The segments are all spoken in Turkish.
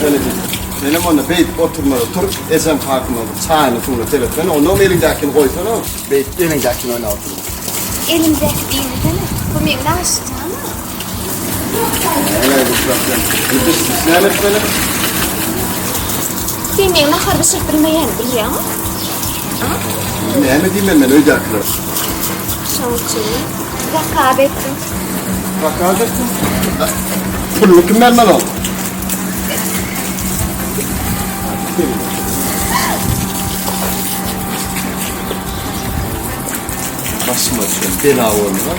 seni bir. Benim ona beyt oturmadı, tur, esem kalkmadı, çayını tuğunu telefonu, onun elindekini koysana, beyt elindekini öyle oturma. Elimdeki değil değil mi? Bu benim açtığım. Öyle bir problem. Ne demek böyle? Benim nahar bir şekilmeyen biliyor musun? Ne diyeyim ben öyle akılır. Şançı, rakabetim. Rakabetim? Pullu kim vermem o? Başıma şöyle bela olma.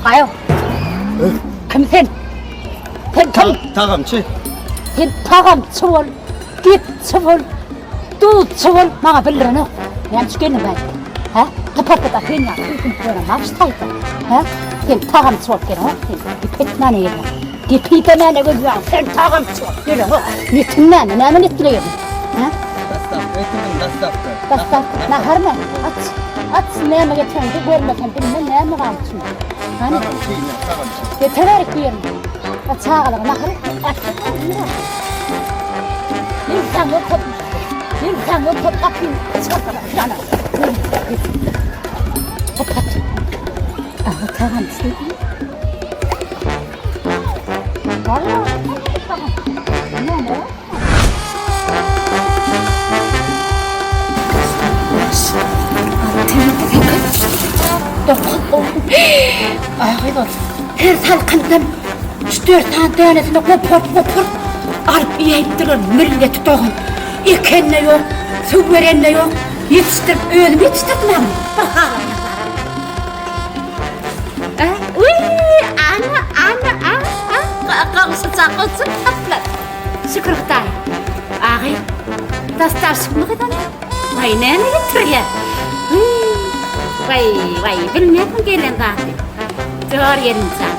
Ayo. Kim sen? Sen kim? Tağamçı. Sen tağam çıvıl, git çıvıl, dur çıvıl. Bana bildirin o. Ben çıkayım ben. Ha? Kapattı da sen ya. Kim böyle mavştaydı. Ha? Sen tağam çıvıl gene o. Sen gitmene yedim. Gitmene gözüne. Sen tağam çıvıl gene o. Nitinmene, ne mi nitliyorum? Ha? Dastap, nahar mı? At neyime getiren de görmesen bilmem neyime kalmışım. Hani? Yeterik bir yerim. At çağalım, nahar. İnsan yok topmuş. İnsan yok top kapıyı. Çıkartma şana. Kapat. Aha tamam işte. Valla. Tamam. Ne? Ay bak, her salkından 3-4 tane tanesini kopar alıp yiyittiler milleti doğun. İkenle yok, su verenle yok, yetiştirip ölüm yetiştirdiler mi? Bakalım. Ana, kalmışı çakılsın tatlar. Şükür Kutay. Ağay, dastar şıkmı kadar ne? Vay ne getiriyor? Vay, bilmiyorum gelen zaten. Doğru yerin sen.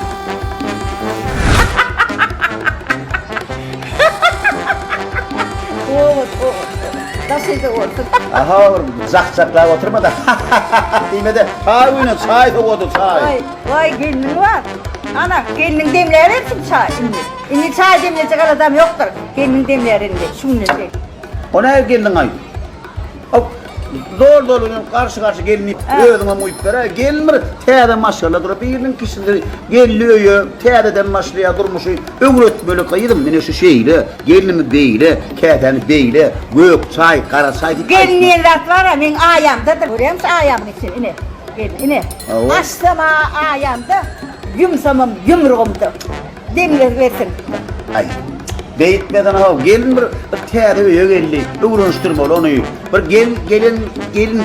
Nasıl da olsun? Aha, zak-zaklar oturma da diyme de çay oyna, çay soğudu, çay. Vay gelinin var. Ana gelinin demleri hepsi çay. İndi çay demleyecek adam yoktur. Gelinin demlerinde, şunun şey. O ne geldin ay? Zor dolunun karşı gelini ödüme muhitlere gelmir. Teyade maşallah durup birinin kişileri geliyor, teyadeden maşlaya durmuşu. Öğret böyle kaydım beni şu şeyle, gelinimi beyle, kedeni beyle, gök çay, kara çay. Gelinin rat var ya, ben ayağımdadır. Görüyor musun ayağımın için, ine. Gelin, ine. Açsam ayağımda, yumsamam yumruğumda. Demler versin. Ay. Beyitmeden ha gelin bir teyade öyle geldi. Uğraştırmalı onu. Bir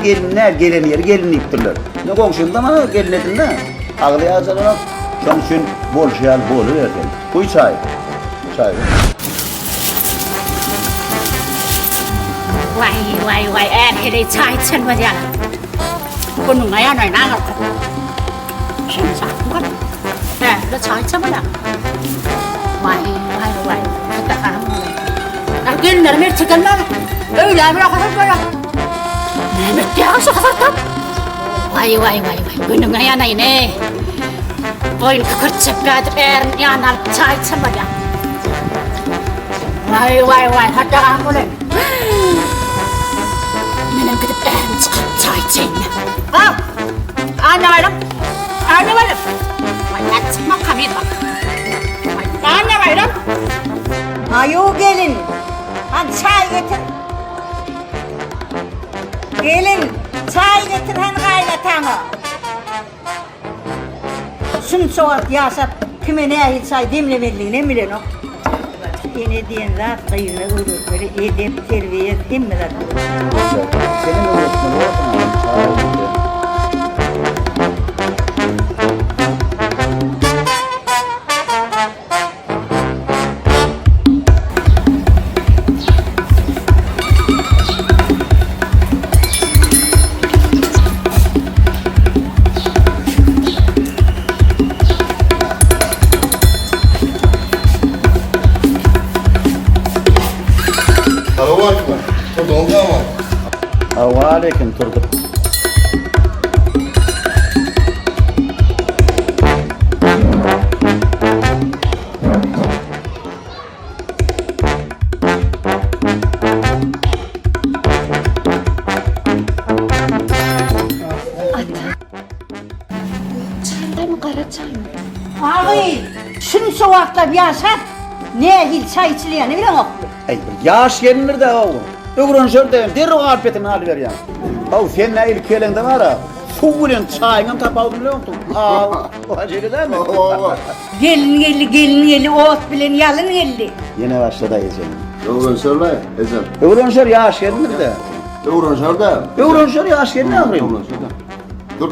gelinler gelen yer gelin iptirler. Ne komşumda ama gelinledin de. Ağlaya azalana komşun bol şeyal bol verdi. Koy çay. Çay. Vay, erkele çay içen var ya. Bunun ayağına ne yapalım? Şimdi sakın kal. Ne çay içen var ya. Vay. Gelinlerim ertekenler. Öyle bir akasın böyle. Mehmet diye akası kasartan. Vay. Günün ayağına yine. Boyun kıkırt çepedir eğerin yanına alıp çay içen var ya. Vay. Hatta ağabey. Benim gidip eğerin çıkıp çay içeyim mi? Al. Anne varım. Vay ne çıkma kamil bak. Anne varım. Ayo gelin. Hadi çay getir. Gelin çay getir hani kaynatana. Şunu çoğalt yaşat. Kime ne ait çay demlemeliğine bilen o. Yine diyen zat kıyını uyur. Böyle edep terbiye değil mi lan? Senin öğretmen olsun. Çay. eken turdup. Çayda mı kara çay mı? Ağay, şunu soğukta bir yaşat. Ne değil çay içiliyor, ne bileyim oklu. Ey, yaş gelinir de oğlum. Ögrün şöyle derro alpetini hali ver ya. Oğlum sen ne ilk kelende var ha? Su bilen çayını tapalım biliyor musun? Aa, o acele değil mi? Gelin gelli, ot bilen yalın gelli. Yine başladı Ezen. Öğren söyle, Ezen. Ögrün şöyle yaş gelinir de. Öğren söyle. Ögrün şöyle yaş gelinir ağrıyor. Öğren söyle. Dur.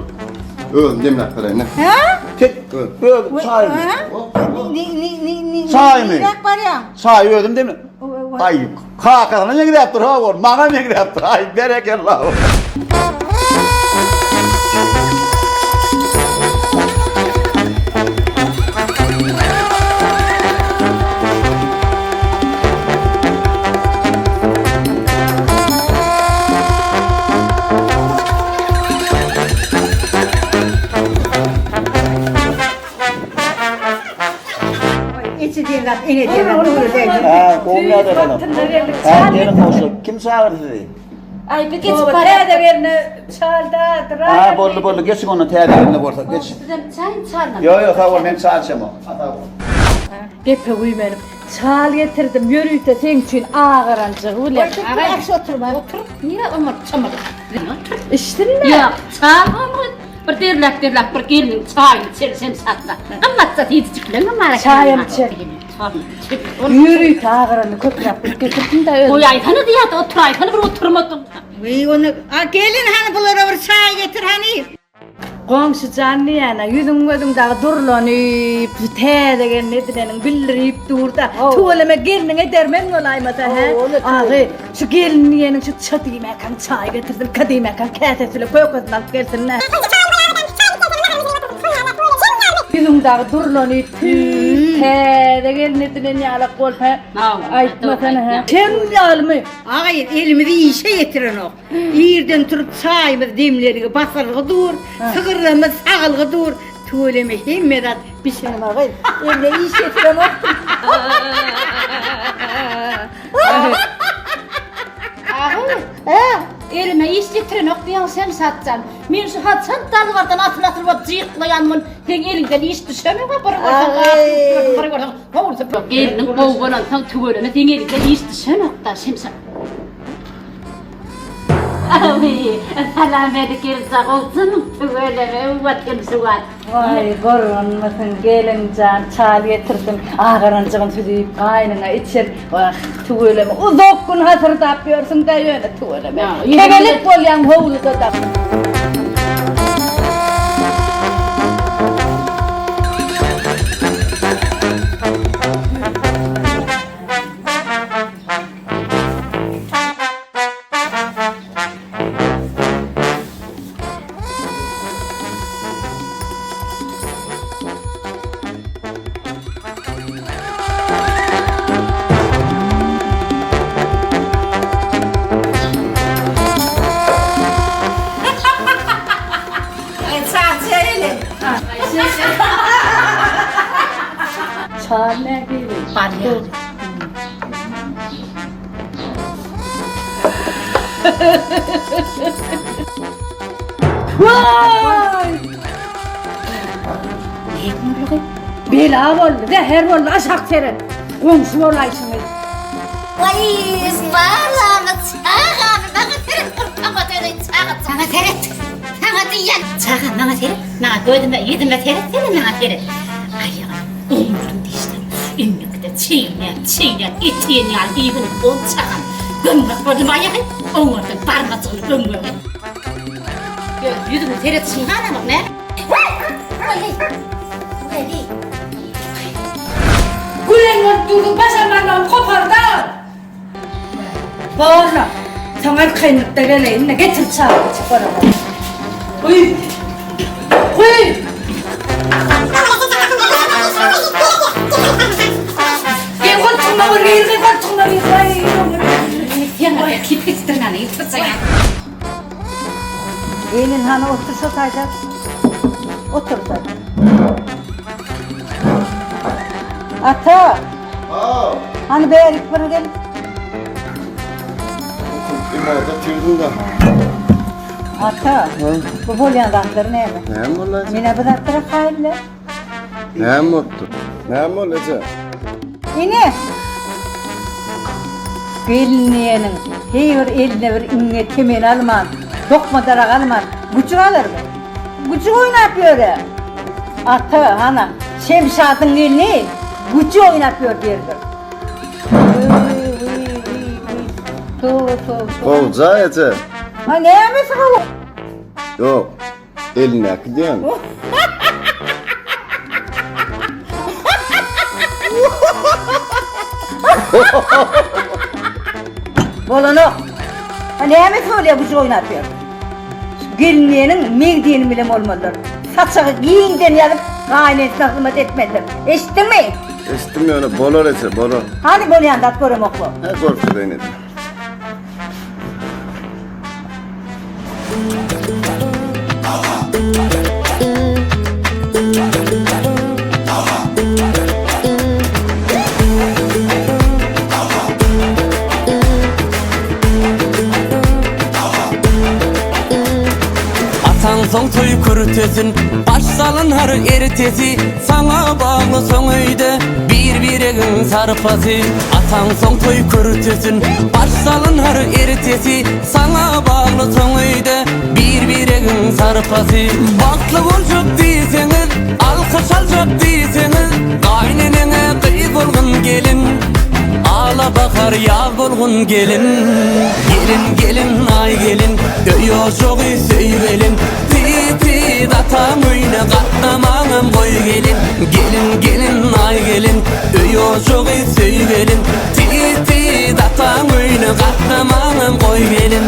Öğren demlek vereyim. Ha? Tek, çay mı? Ni Çay mı? Bak var ya. Çay ödüm değil mi? Ay, kalkana ne gidip dur ha oğlum, bana ne gidip dur, ay berekallah. İçi diyenler, ine diyenler, doğru değil. Ha, olmuyor da hanım. Ha, gelin olsun. Kim çağırdı dedi? Ay bir geç Baba para. teyze verine çaldı, Ha, bollu geçin onu teyadirine borsa, geç. Çay çarla. Yok, ha oğlum, ben çağıracağım o. Gepe uyumayalım. Çal getirdim, yürüyüp de senin için ağırancı. Ulan, akşı oturma. Otur. Niye Ömer çamadı? İçtin mi? Ya çağırma. Bir derlek bir gelin çayını içerisem satla. Anlatsa yetiştiklerini ama. Çayım içer. Yürüyüp ağıranı köprü götürdüm de öyle. Koy aytanı diye de otur aytanı bir oturmadım. Uy onu, gelin hani bunlara bir çay getir hani. Komşu canlı yana, yüzün gözün dağı durlanıp, teyze gelin edilenin bildirip durda. Tuvaleme gelinin edermen olaymasa he. Ağı, şu gelin yenin şu çatıymekan çay getirdim, kadıymekan kesesiyle koyukasını alıp gelsin ne. Yüzün dağı durlanıp, teyze gelin edilen yala kolpa. Aytmasana he. Sen yalımı. Ağayın elimizi işe getirin o. İyirden turup çayımız demlerine basarlığı dur. Sığırlığımız sağlığı dur. Tuğleme himmedat bir şey ağayın. Elimde iş getirin o. Elime iş getirin oklayan sen satsan. Men şu hatsan dalvardan atıl bak cıyıklayanmın. Sen elinden iş düşemiyor mu? Gelinin boğulan sen tüvölüne sen elinden iş düşemiyor da şimdi. Ay, salam verdik olsun tüvölüne uvatın suvat. Vay gorunmasın gelin can çal getirdim. Ağarancığım süzüyüp kaynına içir. Vah tuğuleme uzak gün hasır tapıyorsun da öyle tuğuleme. Kegelik bolyan hovlu da tap. Çal ne gibi? Parya. Vay! Bela oldu, zehir oldu, aşak seren. Komşu olaysınız. Vay ısmarlamak çağır. Bana teret kurtama teret çağır. Sana teret. Sana diyen. Çağır bana teret. Bana gördüm yedim teret senin bana teret. Ayağım umurumda işte. Ünlükte çiğne itiğini al iyibini bol çağır. Gömmek vardım ayağı. Umurumda parmasını gömmek. Yüzümü teret çiğne bak ne? Gülenler durdu, başarmandan kopardan. Bağırma, sana kaynatta geleyim de getir çağırı çıkaralım. Uy! Uy! Gel koltuğuma vurayım, gel koltuğuma vurayım. Yang gittik setengah nih, selesai. hani otur şu tayda. Otur sen. Ata, Aa, hani beğerik bana gel. imada tüydün da. Ata, bu bolyan daktları ne mi? Ne mi olacak? Mine bu daktıra hayırlı. Ne mi oldu? Ne mi olacak? İne. Geliniyenin her eline bir inne temen alman, dokma darak alman, gücü alır mı? Gücü oynatıyor ya. Ata, hana, Şemşad'ın elini gücü oynatıyor derdir. Olacak. Ha ne yapıyorsun oğlum? Yok. Eline gidiyorsun. Bolonu. Ha ne yapıyorsun öyle gücü oynatıyor? Gelinliğinin mevdiğini bile olmalıdır. Saçağı giyinden yalıp gaynesine hizmet etmelidir. Eşittin mi? İstemiyorum. Bolor etse bolor. Hadi böyle yandat görüm oklu. Ne korku beni. Atan son toy kurtesin, baş salın har eritesi, sana bağlı son öyde bir biregin sarpası. Atan son toy kurtesin, baş salın har eritesi, sana bağlı son öyde bir biregin sarpası. Baklı olacak diyseniz, alkış alacak diyseniz, kaynenene kıyık olgun gelin. Ağla bakar yağ bulgun gelin. Gelin gelin ay gelin, döyüyor çok söyleyin. Titi datam oyna katlamanım koy gelin. Gelin gelin ay gelin, döyüyor çok söyleyin. Titi datam oyna katlamanım koy gelin.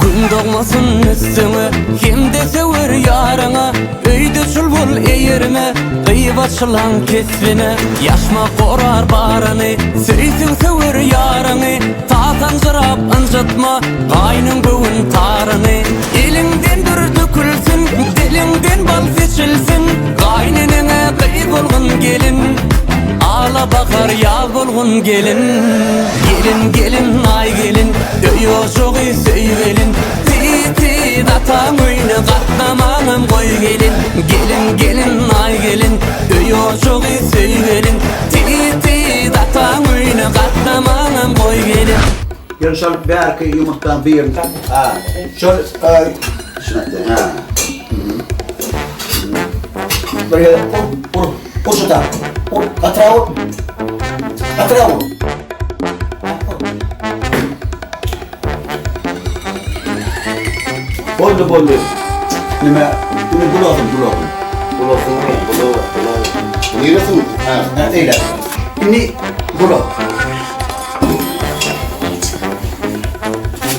Gün doğmasın üstüne, hem de sever yarına. Öyde çulbul eğirme, kıyıp açılan kesbine. Yaşma korar barını, söysin sever yarını. Tatan jırap ıncıtma, kaynın bugün tarını. Elinden dur dökülsün, dilinden bal seçilsin. Kaynenene kıyık olgun gelin. Ağla bakar yağ bulgun gelin. Gelin gelin ay gelin, döyüyor çok söyleyin. Titi datam oyna katlamanım koy gelin. Gelin gelin ay gelin, döyüyor çok söyleyin. Titi datam oyna katlamanım koy gelin. Yarın şöyle belki yumurtadan bir yerim. Ha. Şöyle şuna de. Ha. Böyle o şurada. O atrav. Atrav. Boldu. Nime bulalım. Bulur. Neresin? Ha. Neredeyle? Şimdi bulalım.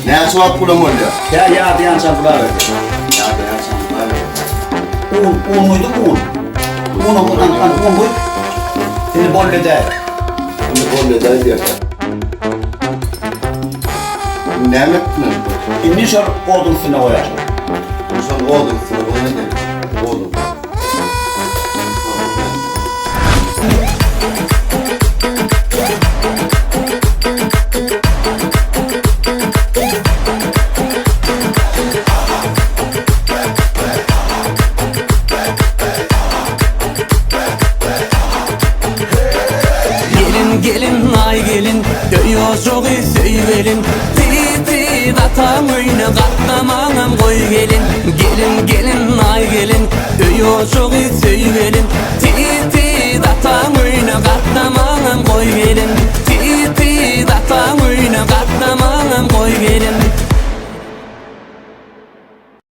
Ne suat bulam oluyor? Ya diyen sen bulalım. Ya ben Un muydu un? Un koy. Şimdi bolle de. bunu kolle diyor. Ne yaptın? Şimdi şöyle odun üstüne koyacağım. Sen oldun, sen ne dedin? Oldun. Gelin gelin ay gelin, döyüyor çok söyleyin. Titi datam oyna katlamanım koy gelin. Gelin gelin ay gelin, döyüyor çok söyleyin.